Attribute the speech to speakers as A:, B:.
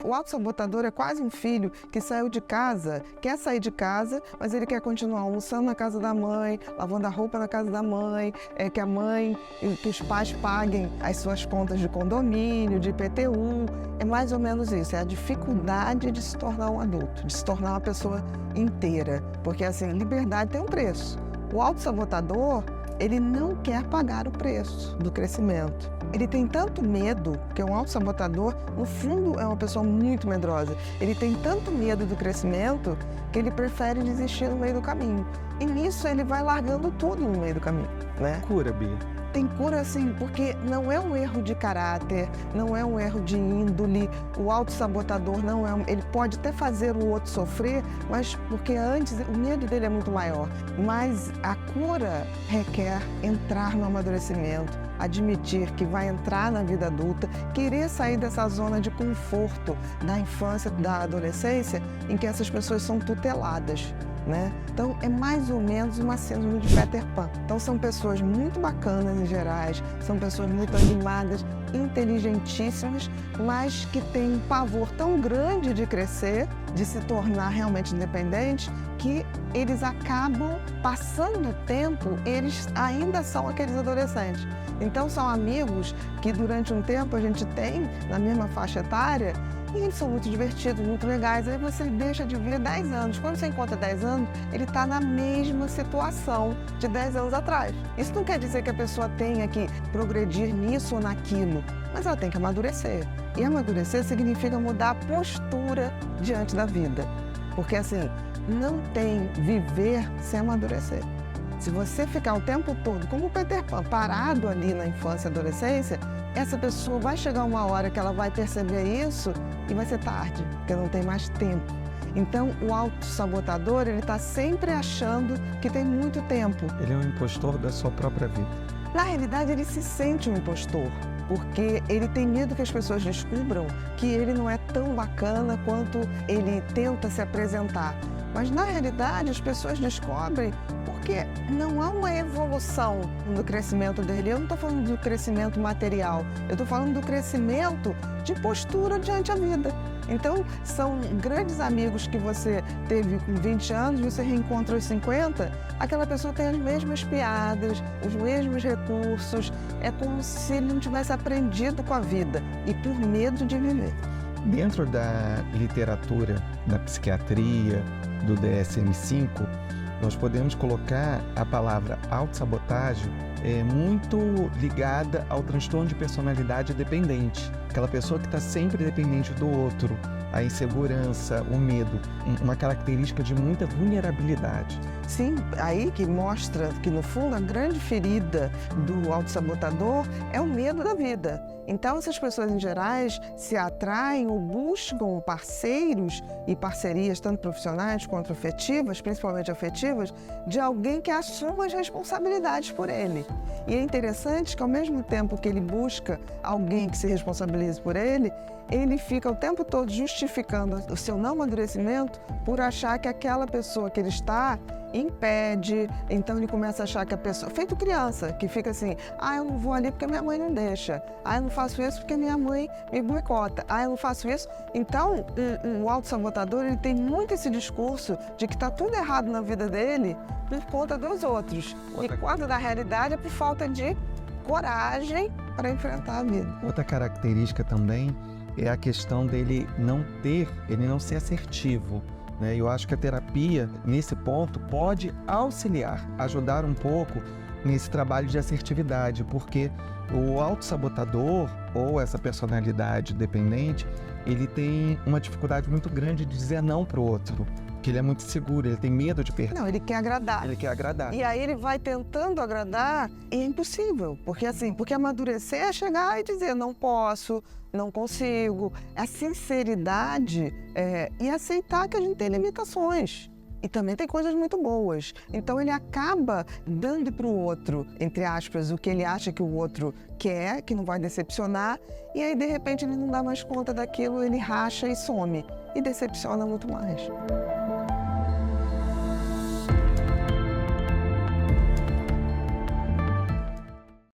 A: O autossabotador é quase um filho que saiu de casa, quer sair de casa, mas ele quer continuar almoçando na casa da mãe, lavando a roupa na casa da mãe, que os pais paguem as suas contas de condomínio, de IPTU. É mais ou menos isso, é a dificuldade de se tornar um adulto, de se tornar uma pessoa inteira. Porque, assim, liberdade tem um preço. O autossabotador, ele não quer pagar o preço do crescimento. Ele tem tanto medo, porque um autossabotador, no fundo, é uma pessoa muito medrosa. Ele tem tanto medo do crescimento que ele prefere desistir no meio do caminho. E nisso ele vai largando tudo no meio do caminho, né?
B: Cura, Bia.
A: Tem cura sim, porque não é um erro de caráter, não é um erro de índole. O autossabotador não é ele pode até fazer o outro sofrer, mas porque antes o medo dele é muito maior. Mas a cura requer entrar no amadurecimento, admitir que vai entrar na vida adulta, querer sair dessa zona de conforto da infância, da adolescência, em que essas pessoas são tuteladas, né? Então, é mais ou menos uma síndrome de Peter Pan. Então, são pessoas muito bacanas em gerais, são pessoas muito animadas, inteligentíssimas, mas que têm um pavor tão grande de crescer, de se tornar realmente independente, que eles acabam passando o tempo, eles ainda são aqueles adolescentes. Então, são amigos que durante um tempo a gente tem na mesma faixa etária e eles são muito divertidos, muito legais. Aí você deixa de ver 10 anos. Quando você encontra 10 anos, ele está na mesma situação de 10 anos atrás. Isso não quer dizer que a pessoa tenha que progredir nisso ou naquilo, mas ela tem que amadurecer. E amadurecer significa mudar a postura diante da vida. Porque assim, não tem viver sem amadurecer. Se você ficar o tempo todo, como o Peter Pan, parado ali na infância e adolescência, essa pessoa vai chegar uma hora que ela vai perceber isso e vai ser tarde, porque não tem mais tempo. Então, o autossabotador, ele está sempre achando que tem muito tempo.
B: Ele é um impostor da sua própria vida.
A: Na realidade, ele se sente um impostor, porque ele tem medo que as pessoas descubram que ele não é tão bacana quanto ele tenta se apresentar. Mas, na realidade, as pessoas descobrem porque não há uma evolução no crescimento dele. Eu não estou falando do crescimento material, eu estou falando do crescimento de postura diante a vida. Então, são grandes amigos que você teve com 20 anos, você reencontra aos 50, aquela pessoa tem as mesmas piadas, os mesmos recursos, é como se ele não tivesse aprendido com a vida e por medo de viver.
B: Dentro da literatura, da psiquiatria, do DSM-5, nós podemos colocar a palavra autossabotagem muito ligada ao transtorno de personalidade dependente. Aquela pessoa que está sempre dependente do outro, a insegurança, o medo, uma característica de muita vulnerabilidade.
A: Sim, aí que mostra que, no fundo, a grande ferida do autossabotador é o medo da vida. Então, essas pessoas, em gerais, se atraem ou buscam parceiros e parcerias, tanto profissionais quanto afetivas, principalmente afetivas, de alguém que assuma as responsabilidades por ele. E é interessante que, ao mesmo tempo que ele busca alguém que se responsabilize por ele fica o tempo todo justificando o seu não amadurecimento por achar que aquela pessoa que ele está impede. Então ele começa a achar que a pessoa, feito criança, que fica assim, eu não vou ali porque minha mãe não deixa, eu não faço isso porque minha mãe me boicota, eu não faço isso. Então o autossabotador, ele tem muito esse discurso de que está tudo errado na vida dele por conta dos outros, e quando na realidade é por falta de coragem para enfrentar a vida.
B: Outra característica também é a questão dele não ser assertivo. Eu acho que a terapia, nesse ponto, pode auxiliar, ajudar um pouco nesse trabalho de assertividade, porque o autossabotador ou essa personalidade dependente, ele tem uma dificuldade muito grande de dizer não para o outro, porque ele é muito seguro, ele tem medo de perder.
A: Não, ele quer agradar.
B: Ele quer agradar.
A: E aí ele vai tentando agradar e é impossível, porque amadurecer é chegar e dizer não posso, não consigo. A sinceridade e aceitar que a gente tem limitações. E também tem coisas muito boas. Então ele acaba dando para o outro, entre aspas, o que ele acha que o outro quer, que não vai decepcionar, e aí de repente ele não dá mais conta daquilo, ele racha e some. E decepciona muito mais.